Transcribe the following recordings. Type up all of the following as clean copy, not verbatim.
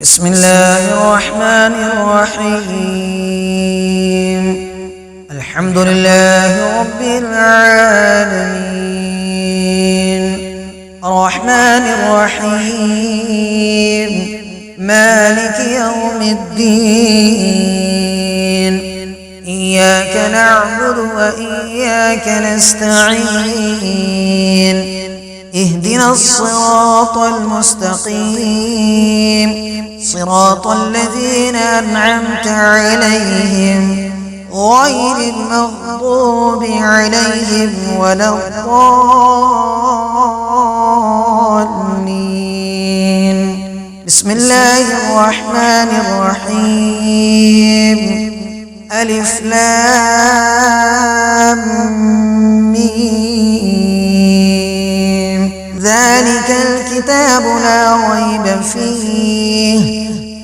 بسم الله الرحمن الرحيم. الحمد لله رب العالمين، الرحمن الرحيم، مالك يوم الدين. إياك نعبد وإياك نستعين. اهدنا الصراط المستقيم، صراط الذين أنعمت عليهم غير المغضوب عليهم ولا الضالين. بسم الله الرحمن الرحيم. ألف لام ميم. ذلك الكتاب لا ريب فيه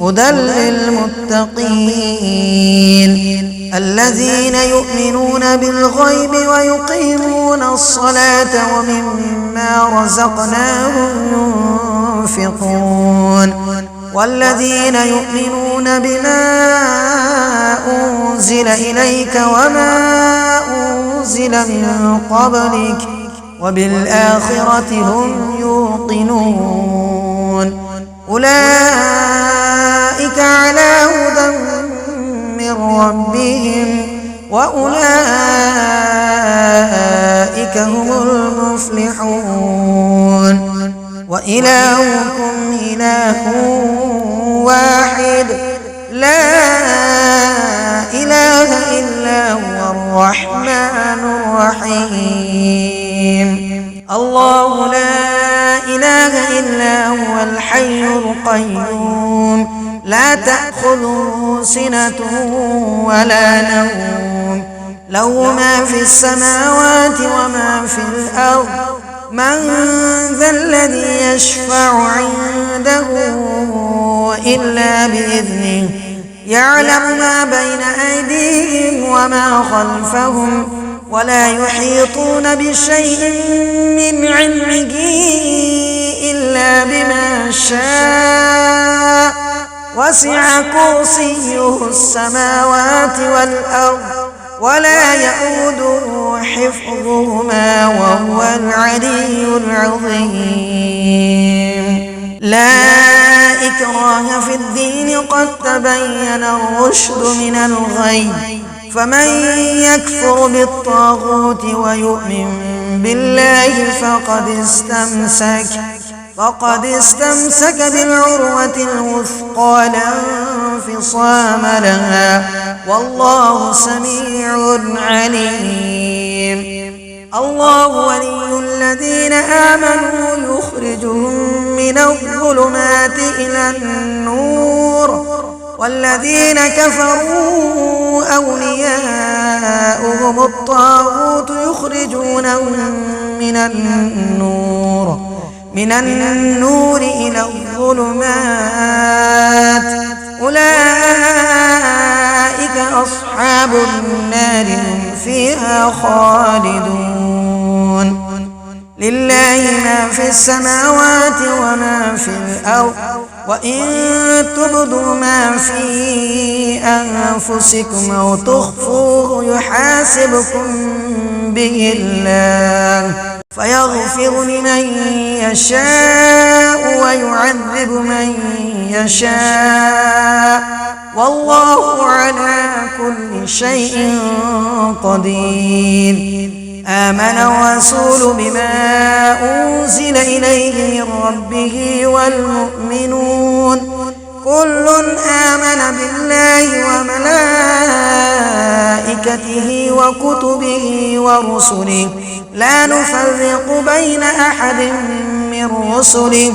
هدى للمتقين الذين يؤمنون بالغيب ويقيمون الصلاة ومما رزقناهم ينفقون والذين يؤمنون بما أنزل إليك وما أنزل من قبلك وبالآخرة هم يوقنون. أولئك على هدى من ربهم وأولئك هم المفلحون. وإلهكم إله واحد لا إله إلا هو الرحمن الرحيم. الله لا إله إلا هو الحي القيوم لا تأخذه سنة ولا نوم له ما في السماوات وما في الأرض. من ذا الذي يشفع عنده إلا بإذنه يعلم ما بين أيديهم وما خلفهم ولا يحيطون بشيء من علمه إلا بما شاء وسع كرسيه السماوات والأرض ولا يؤوده حفظهما وهو العلي العظيم. لا إكراه في الدين قد تبين الرشد من الغي فمن يكفر بالطاغوت ويؤمن بالله فقد استمسك بالعروة الوثقى لا انفصام لها والله سميع عليم. الله ولي الذين آمنوا يخرجهم من الظلمات إلى النور والذين كفروا أولياؤهم الطاغوت يخرجونهم من النور إلى الظلمات. أولئك أصحاب النار هم فيها خالدون. لله ما في السماوات وما في الأرض وإن تبدوا ما في أنفسكم أو تخفوه يحاسبكم به الله فيغفر لمن يشاء ويعذب من يشاء والله على كل شيء قدير. آمن الرسول بما أنزل إليه من ربه والمؤمنون كل آمن بالله وملائكته وكتبه ورسله لا نفرق بين أحد من رسله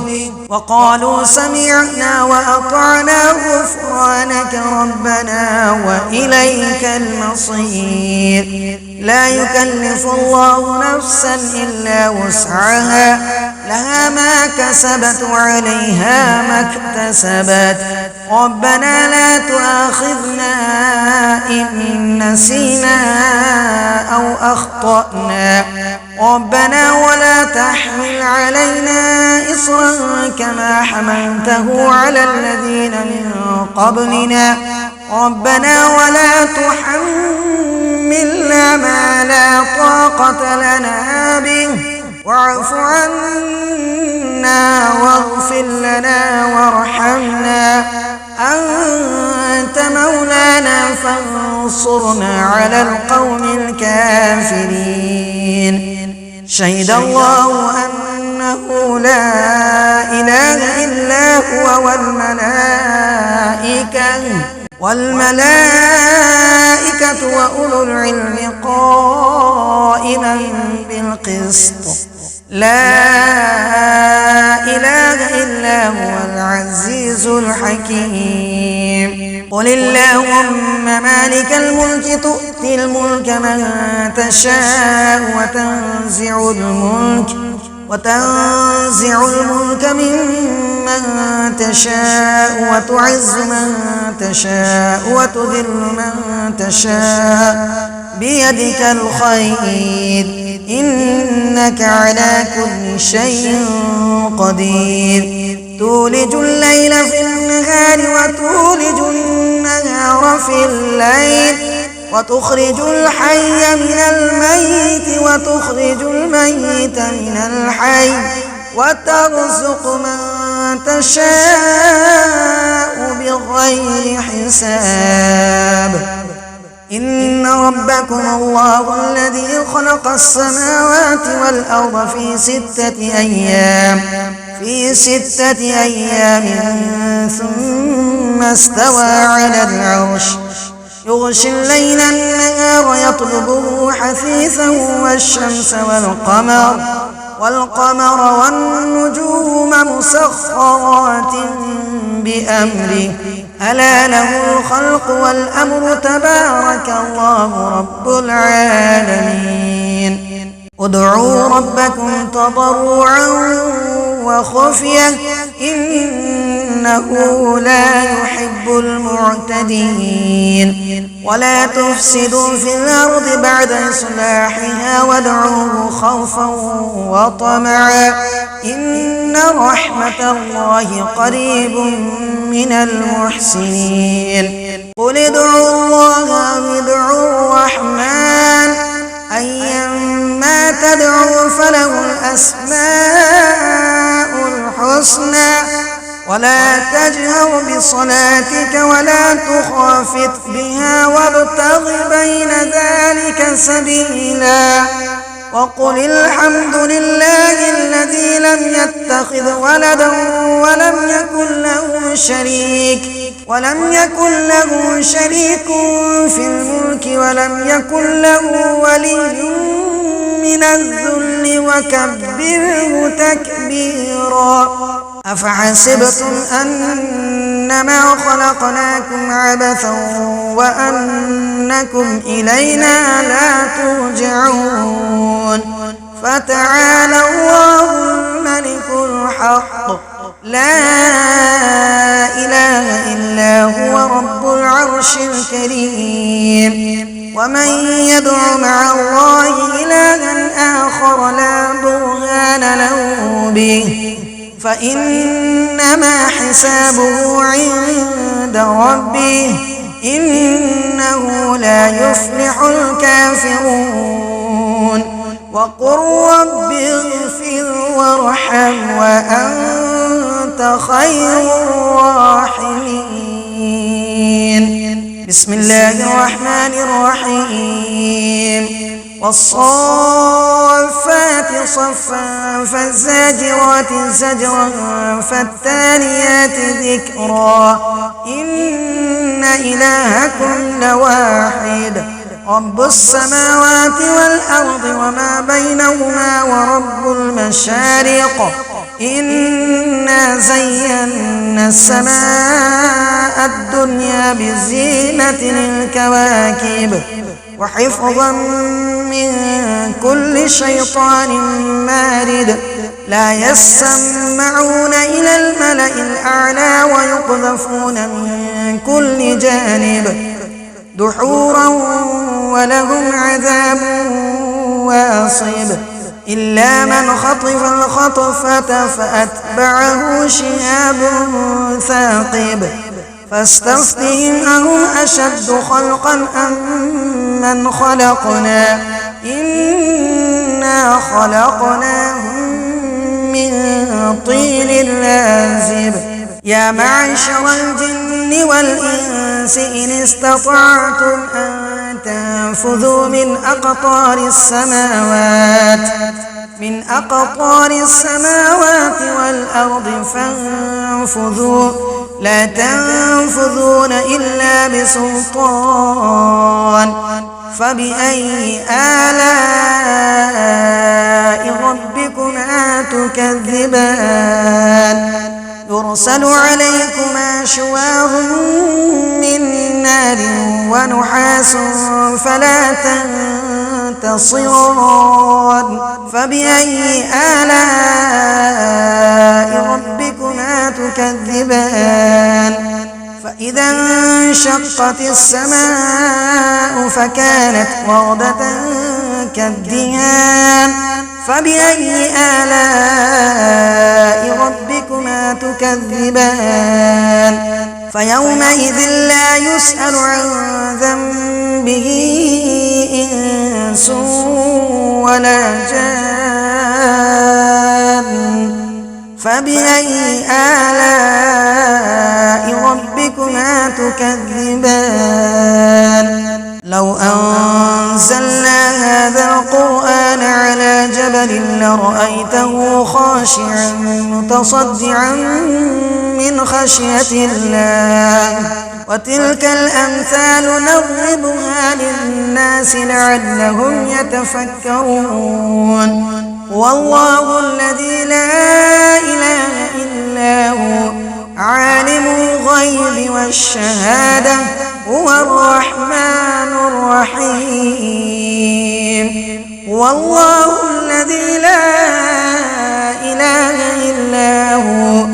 وقالوا سمعنا وأطعنا غفرانك ربنا وإليك المصير. لا يكلف الله نفسا إلا وسعها لها ما كسبت وعليها ما اكتسبت. ربنا لا تؤاخذنا إن نسينا أو أخطأنا ربنا ولا تحمل علينا إصرا كما حملته على الذين قبلنا ربنا ولا تحملنا ما لا طاقة لنا به واعف عنا واغفر لنا وارحمنا أنت مولانا فانصرنا على القوم الكافرين. شهد الله أنه لا إله إلا هو والملائكة وأولو العلم قائما بالقسط لا إله إلا هو العزيز الحكيم. قل اللهم مالك الملك تؤتي الملك من تشاء وتنزع الملك ممن تشاء وتعز من تشاء وتذل من تشاء بيدك الخير إنك على كل شيء قدير. تولج الليل في النهار وتولج النهار في الليل وتخرج الحي من الميت وتخرج الميت من الحي وترزق من تشاء بغير حساب. إن ربكم الله الذي خلق السماوات والأرض في ستة أيام ثم استوى على العرش يغشي الليل النهار يطلبه حثيثا والشمس والقمر والنجوم مسخرات بأمره ألا له الخلق والأمر تبارك الله رب العالمين. ادعوا ربكم تضرعا وخفية إنه لا يحب المعتدين. ولا تفسدوا في الأرض بعد إصلاحها وادعوه خوفا وطمعا إن رحمة الله قريب من المحسنين. قل ادعوا الله أو ادعوا الرحمن أيما تدعوا فله الأسماء الحسنى ولا تجهر بصلاتك ولا تخافت بها وابتغ بين ذلك سبيلا. وقل الحمد لله الذي لم يتخذ ولدا ولم يكن له شريك في الملك ولم يكن له ولي من الذل وكبره تكبيرا. أفحسبتم أنما خلقناكم عبثا وأنكم إلينا لا ترجعون. فتعالى الله الملك الحق لا إله إلا هو رب العرش الكريم. ومن يدع مع الله إلها آخر لا برهان له به فإنما حسابه عند ربه إنه لا يفلح الكافرون. وقل رب اغفر وارحم وأنت خير الراحمين. بسم الله الرحمن الرحيم. والصافات صفا فالزاجرات زجرا فالتاليات ذكرا إن إلهكم لواحد رب السماوات والأرض وما بينهما ورب المشارق إنا زينا السماء الدنيا بزينة الكواكب وحفظا من كل شيطان مارد لا يسمعون إلى الملأ الأعلى ويقذفون من كل جانب دحورا ولهم عذاب واصب إلا من خطف الخطفة فأتبعه شهاب ثاقب فاستفتهم أهم أشد خلقا أم من خلقنا إنا خلقناهم من طين لازب يا معشر الجن والإنس إن استطعتم أن تنفذوا من أقطار السماوات والأرض فانفذوا لا تنفذون إلا بسلطان فبأي آلاء ربكما تكذبان يرسل عليكما شواظ من نار ونحاس فلا تنتصران فبأي آلاء ربكما تكذبان فإذا انشقت السماء فكانت وردة كالدهان فبأي آلاء ربكما تكذبان فيومئذ لا يسأل عن ذنبه إنس ولا جان فبأي آلاء ربكما تكذبان لو أنزلنا هذا القرآن على جبل لرأيته خاشعا متصدعا من خشية الله وتلك الأمثال نضربها للناس لعلهم يتفكرون والله الذي لا إله إلا هو عالم الغيب والشهادة هو الرحمن الرحيم والله الذي لا إله إلا هو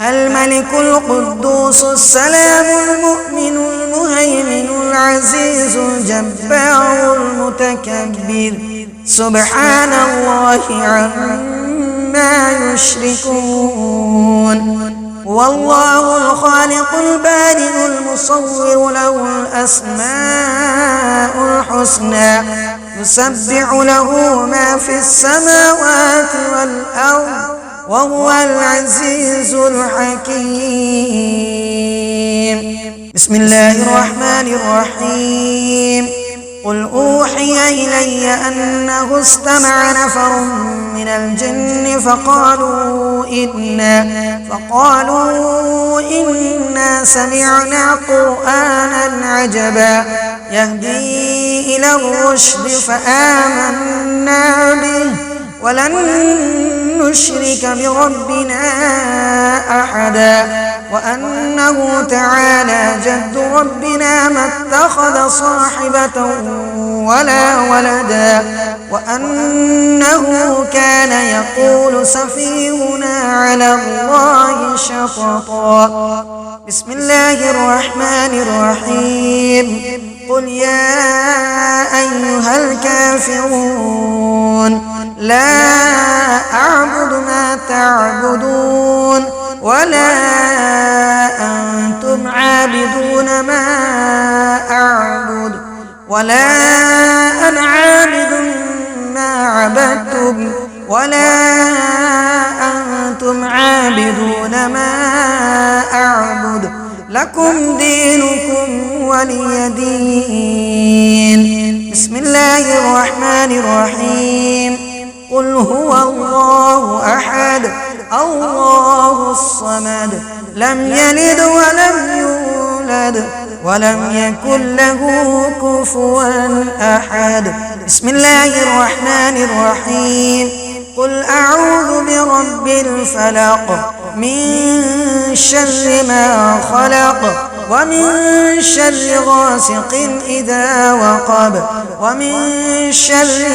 الملك القدوس السلام المؤمن المهيمن العزيز الجبار المتكبر سبحان الله عما يشركون والله الخالق البارئ المصور له الأسماء الحسنى يسبح له ما في السماوات والأرض وهو العزيز الحكيم بسم الله الرحمن الرحيم قل أوحي إلي أنه استمع نفر من الجن فقالوا إنا سمعنا قرآنا عجبا يهدي إلى الرشد فآمنا به ولن نشرك بربنا أحدا وأنه تعالى جد ربنا ما اتخذ صاحبة ولا ولدا وأنه كان يقول سفيهنا على الله شططا بسم الله الرحمن الرحيم قل يا أيها الكافرون لا أعبد ما تعبدون ولا أنتم عابدون ما أعبد ولا أنا عابد ما عبدتم ولا أنتم عابدون ما أعبد لكم دينكم ولي دين بسم الله الرحمن الرحيم قل هو الله أحد الله الصمد لم يلد ولم يولد ولم يكن له كفوا أحد بسم الله الرحمن الرحيم قل أعوذ برب الفلق من شر ما خلق ومن شر غاسق إذا وقب ومن شر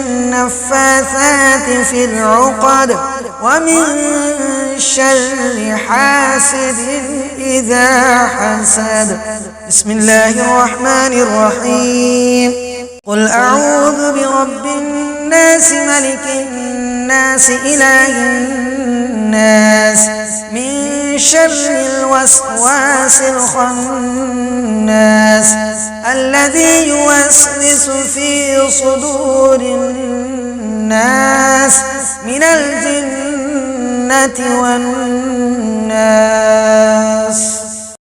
النفاثات في العقد ومن شر حاسد إذا حسد بسم الله الرحمن الرحيم قل أعوذ برب الناس ملك الناس إله الناس من شر الوسواس الخناس الذي يوسوس في صدور الناس من الجنة والناس.